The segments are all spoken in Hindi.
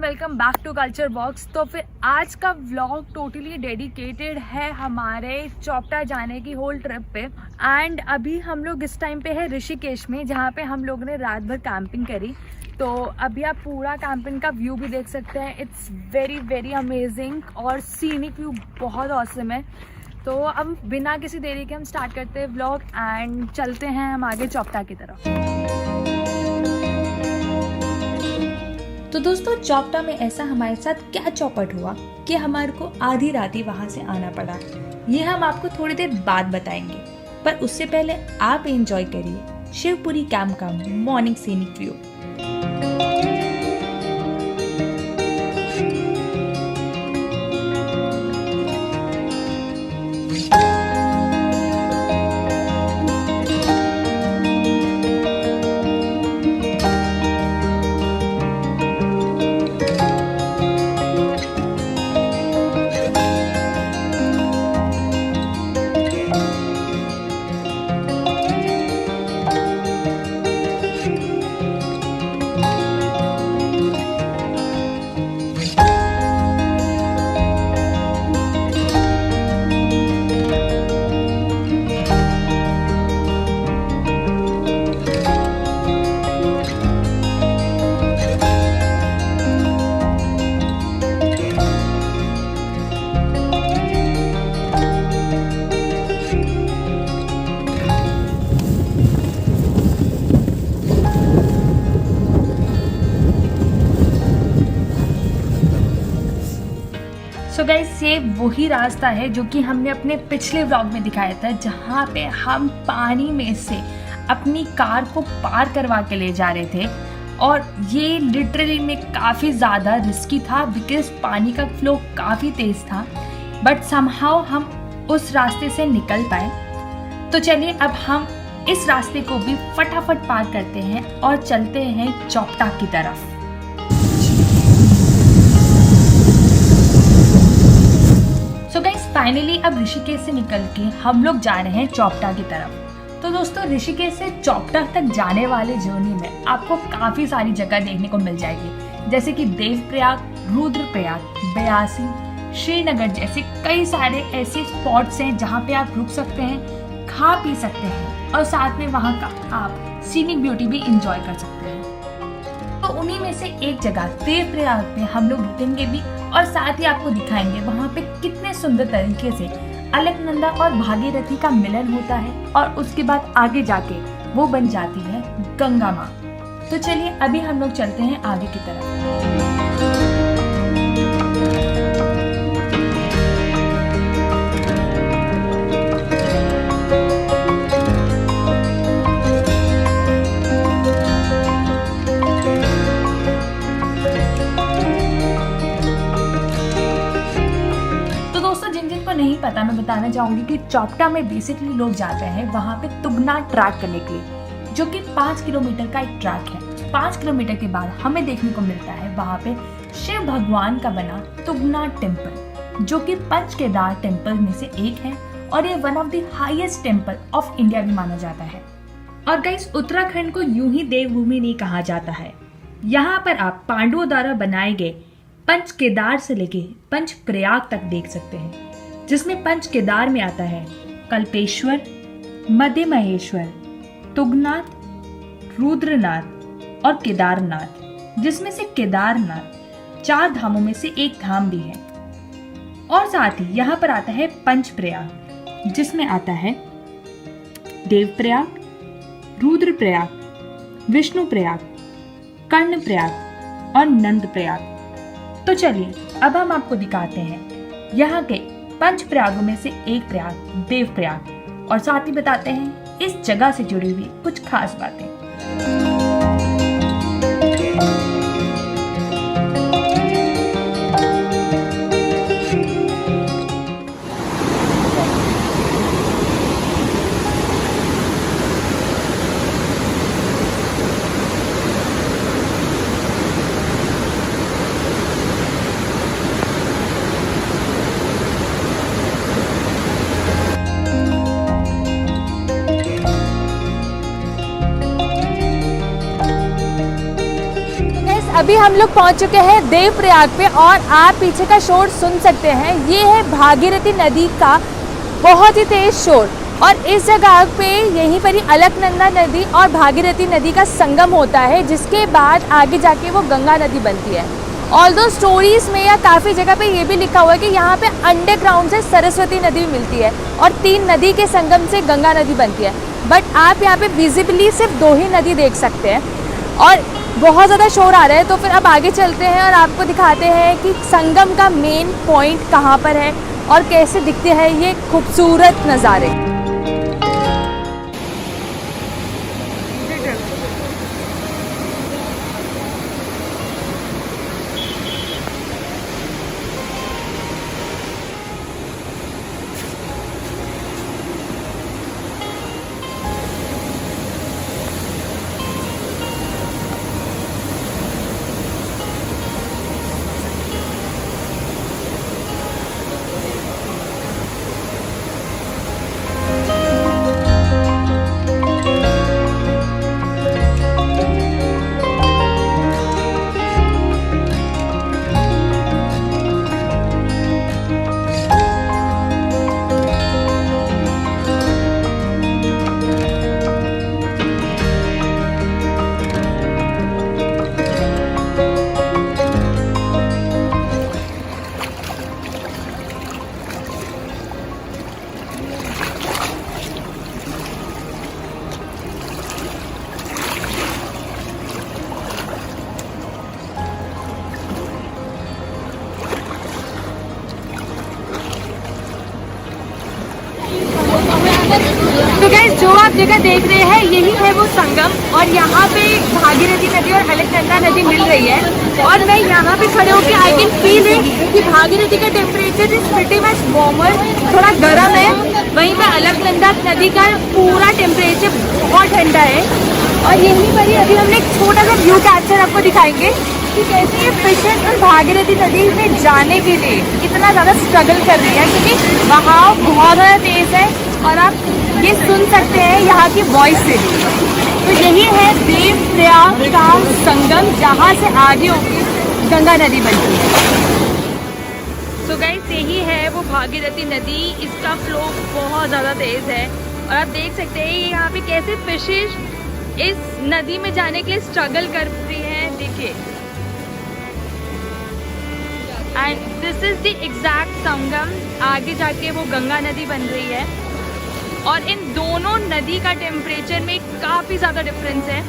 Welcome back to culture box. तो फिर आज का व्लॉग टोटली डेडिकेटेड है हमारे चौपटा जाने की होल ट्रिप पे। एंड अभी हम लोग इस टाइम पे है ऋषिकेश में, जहाँ पे हम लोग ने रात भर कैंपिंग करी। तो अभी आप पूरा कैंपिंग का व्यू भी देख सकते हैं। इट्स वेरी वेरी अमेजिंग और सीनिक व्यू बहुत ऑसम है। तो अब बिना किसी देरी के हम स्टार्ट करते हैं व्लॉग एंड चलते हैं हम आगे चौपटा की तरफ। तो दोस्तों, चौपटा में ऐसा हमारे साथ क्या चौपट हुआ कि हमारे को आधी रात ही वहाँ से आना पड़ा, ये हम आपको थोड़ी देर बाद बताएंगे। पर उससे पहले आप एंजॉय करिए शिवपुरी कैंप का morning scenic view. So guys, ये वही रास्ता है जो कि हमने अपने पिछले व्लॉग में दिखाया था, जहाँ पे हम पानी में से अपनी कार को पार करवा के ले जा रहे थे। और ये लिटरली में काफ़ी ज़्यादा रिस्की था बिकॉज पानी का फ्लो काफ़ी तेज़ था, बट समहाउ हम उस रास्ते से निकल पाए। तो चलिए अब हम इस रास्ते को भी फटाफट पार करते हैं और चलते हैं चौपटा की तरफ। सो गाइस, फाइनली अब ऋषिकेश से निकल के हम लोग जा रहे हैं चौपटा की तरफ। तो दोस्तों, ऋषिकेश से चौपटा तक जाने वाले जर्नी में आपको काफ़ी सारी जगह देखने को मिल जाएगी, जैसे कि देवप्रयाग, रुद्रप्रयाग, बयासी, श्रीनगर जैसे कई सारे ऐसे स्पॉट्स हैं जहाँ पे आप रुक सकते हैं, खा पी सकते हैं और साथ में वहाँ का आप सीनिक ब्यूटी भी इंजॉय कर सकते हैं। तो उन्हीं में से एक जगह देवप्रयाग में हम लोग रुकेंगे भी और साथ ही आपको दिखाएंगे वहाँ पे कितने सुंदर तरीके से अलकनंदा और भागीरथी का मिलन होता है और उसके बाद आगे जाके वो बन जाती है गंगा माँ। तो चलिए अभी हम लोग चलते हैं आगे की तरफ। नहीं पता, मैं बताना चाहूंगी कि चौपटा में बेसिकली लोग जाते हैं वहाँ पे तुगनाथ ट्रैक करने के लिए, जो कि 5 किलोमीटर का एक ट्रैक है। 5 किलोमीटर के बाद हमें देखने को मिलता है वहाँ पे शिव भगवान का बना तुगनाथ टेम्पल, जो कि पंच केदार टेम्पल में से एक है और ये one of the highest temple of India भी माना जाता है। और गाइस, उत्तराखंड को यूं ही देवभूमि नहीं कहा जाता है। यहाँ पर आप पांडवों द्वारा बनाए गए पंच केदार से लेके पंच प्रयाग तक देख सकते हैं, जिसमें पंच केदार में आता है कल्पेश्वर, मध्य महेश्वर, तुगनाथ, रुद्रनाथ और केदारनाथ, जिसमें से केदारनाथ 4 धामों में से एक धाम भी है। और साथ ही यहाँ पर आता है पंच प्रयाग, जिसमें आता है देवप्रयाग, रुद्रप्रयाग, विष्णुप्रयाग, कर्णप्रयाग और नंदप्रयाग। तो चलिए अब हम आपको दिखाते हैं यहाँ के पंच प्रयागों में से एक प्रयाग देवप्रयाग और साथ ही बताते हैं इस जगह से जुड़ी हुई कुछ खास बातें। अभी हम लोग पहुंच चुके हैं देवप्रयाग पे और आप पीछे का शोर सुन सकते हैं। ये है भागीरथी नदी का बहुत ही तेज शोर और इस जगह पे यहीं पर ही अलकनंदा नदी और भागीरथी नदी का संगम होता है, जिसके बाद आगे जाके वो गंगा नदी बनती है। ऑल्दो स्टोरीज में या काफ़ी जगह पे ये भी लिखा हुआ है कि यहाँ पे अंडरग्राउंड से सरस्वती नदी भी मिलती है और 3 नदी के संगम से गंगा नदी बनती है। बट आप यहाँ पे विजिबली सिर्फ 2 ही नदी देख सकते हैं और बहुत ज़्यादा शोर आ रहा है। तो फिर अब आगे चलते हैं और आपको दिखाते हैं कि संगम का मेन पॉइंट कहाँ पर है और कैसे दिखते हैं ये खूबसूरत नज़ारे। तो गाइस जो आप जगह देख रहे हैं यही है वो संगम और यहाँ पे भागीरथी नदी और अलकनंदा नदी मिल रही है और मैं यहाँ पे खड़े होकर आई कैन फील है कि भागीरथी का temperature is pretty much warmer, थोड़ा गर्म है, वहीं पे अलकनंदा नदी का पूरा टेम्परेचर बहुत ठंडा है। और यहीं पर ही अभी हमने एक छोटा सा व्यू कैप्चर आपको दिखाएंगे कि कैसे ये फिशर्स और भागीरथी नदी में जाने के लिए कितना ज़्यादा स्ट्रगल कर रही है, क्योंकि बहाव बहुत ज़्यादा तेज़ है और आप ये सुन सकते हैं यहाँ की वॉइस से भी। तो यही है देवप्रयाग का संगम, जहाँ से आगे होकर गंगा नदी बनती है। तो गाइस यही है वो भागीरथी नदी, इसका फ्लो बहुत ज़्यादा तेज़ है और आप देख सकते हैं यहाँ पे कैसे फिशेस इस नदी में जाने के लिए स्ट्रगल कर रही हैं, देखिए। And this is the exact Sangam, आगे जाके वो गंगा नदी बन रही है और इन दोनों नदी का टेम्परेचर में काफ़ी ज़्यादा डिफरेंस है।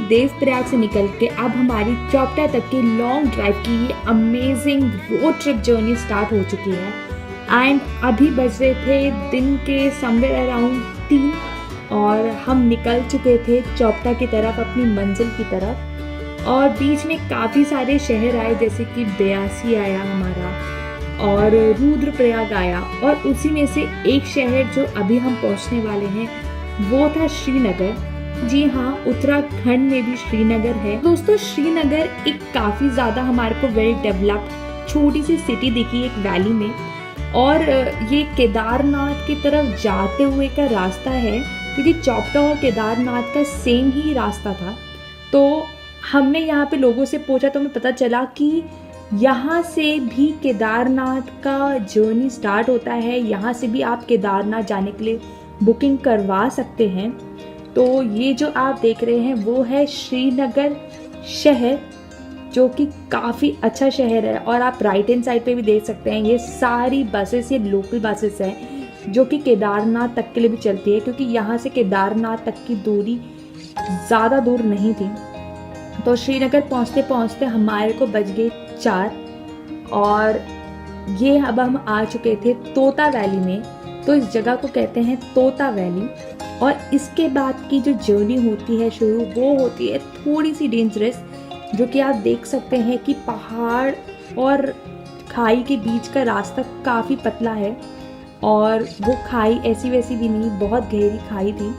देवप्रयाग से निकल के अब हमारी चोपटा तक की लॉन्ग ड्राइव की ये amazing road trip journey start हो चुकी है। एंड अभी बज रहे थे दिन के समवेयर अराउंड 3 और हम निकल चुके थे चोपटा की तरफ, अपनी मंजिल की तरफ। और बीच में काफ़ी सारे शहर आए, जैसे कि ब्यासी आया हमारा और रुद्रप्रयाग आया, और उसी में से एक शहर जो अभी हम पहुंचने वाले हैं वो था श्रीनगर। जी हाँ, उत्तराखंड में भी श्रीनगर है। दोस्तों श्रीनगर एक काफ़ी ज़्यादा हमारे को वेल डेवलप्ड छोटी सी सिटी दिखी एक वैली में, और ये केदारनाथ की तरफ जाते हुए का रास्ता है, क्योंकि चोपटा और केदारनाथ का सेम ही रास्ता था। तो हमने यहाँ पे लोगों से पूछा तो हमें पता चला कि यहाँ से भी केदारनाथ का जर्नी स्टार्ट होता है, यहाँ से भी आप केदारनाथ जाने के लिए बुकिंग करवा सकते हैं। तो ये जो आप देख रहे हैं वो है श्रीनगर शहर, जो कि काफ़ी अच्छा शहर है। और आप राइट हैंड साइड पे भी देख सकते हैं ये सारी बसेस, ये लोकल बसेस हैं जो कि केदारनाथ तक के लिए भी चलती है, क्योंकि यहाँ से केदारनाथ तक की दूरी ज़्यादा दूर नहीं थी। तो श्रीनगर पहुँचते पहुँचते हमारे को बज गए 4 और ये अब हम आ चुके थे तोता वैली में। तो इस जगह को कहते हैं तोता वैली। और इसके बाद की जो जर्नी होती है शुरू, वो होती है थोड़ी सी डेंजरस, जो कि आप देख सकते हैं कि पहाड़ और खाई के बीच का रास्ता काफ़ी पतला है और वो खाई ऐसी वैसी भी नहीं, बहुत गहरी खाई थी।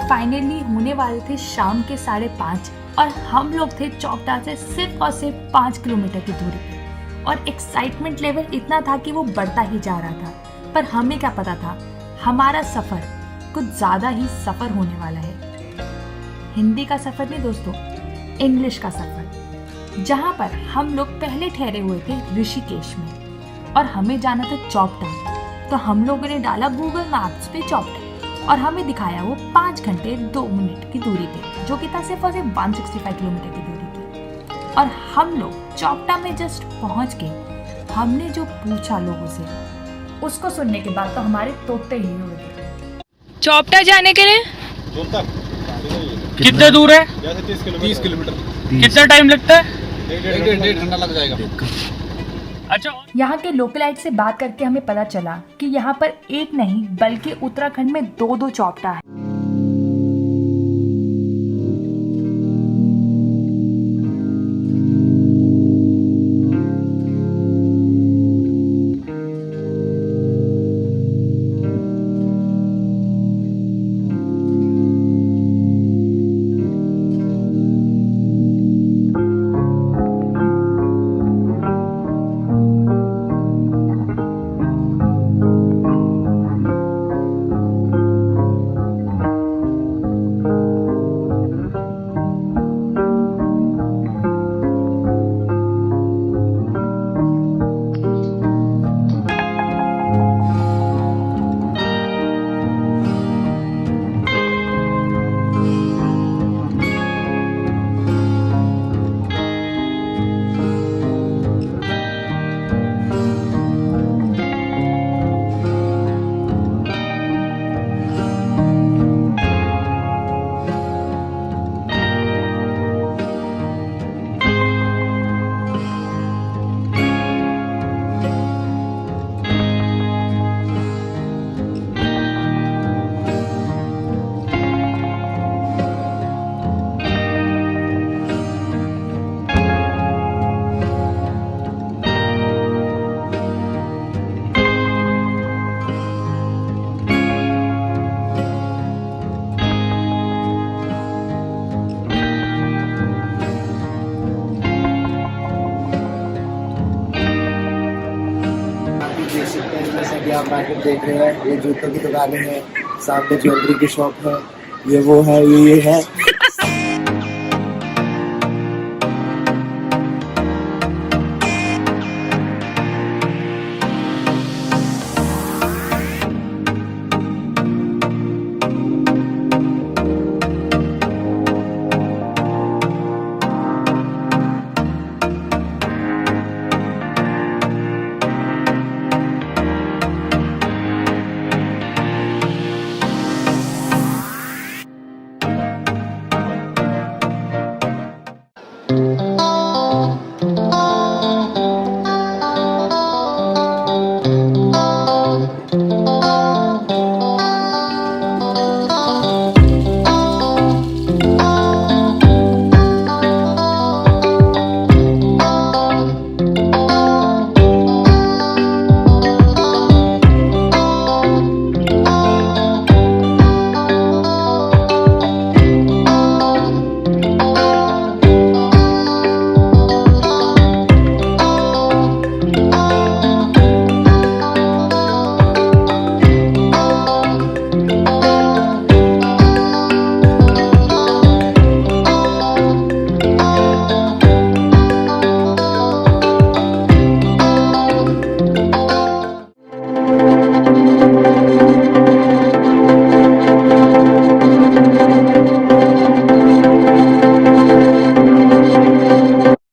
फाइनली होने वाले थे शाम के 5:30 और हम लोग थे चौपटा से सिर्फ और सिर्फ 5 किलोमीटर की दूरी पे। और एक्साइटमेंट लेवल इतना था कि वो बढ़ता ही जा रहा था। पर हमें क्या पता था हमारा सफ़र कुछ ज़्यादा ही सफ़र होने वाला है। हिंदी का सफ़र नहीं दोस्तों, इंग्लिश का सफ़र, जहाँ पर हम लोग पहले ठहरे हुए थे ऋषिकेश में और हमें जाना था चौपटा। तो हम लोगों ने डाला गूगल मैप्स पे चौपटा और हमें दिखाया वो 5 घंटे 2 मिनट की दूरी पे, जो कि था सिर्फ और सिर्फ 165 किलोमीटर की दूरी पे। और हम लोग चौपटा में जस्ट पहुंच के हमने जो पूछा लोगों से, उसको सुनने के बाद तो हमारे तोते ही हो गए। चौपटा जाने के लिए कितना दूर है? 30 किलोमीटर। कितना टाइम लगता है? डेढ़ घंटा लग जाएगा। अच्छा, यहाँ के लोकलाइट से बात करके हमें पता चला कि यहाँ पर एक नहीं बल्कि उत्तराखंड में 2 चौपटा है। आप मार्केट देख रहे हैं, ये जूतों की दुकानें हैं, सामने ज्वेलरी की शॉप है, ये वो है, ये है।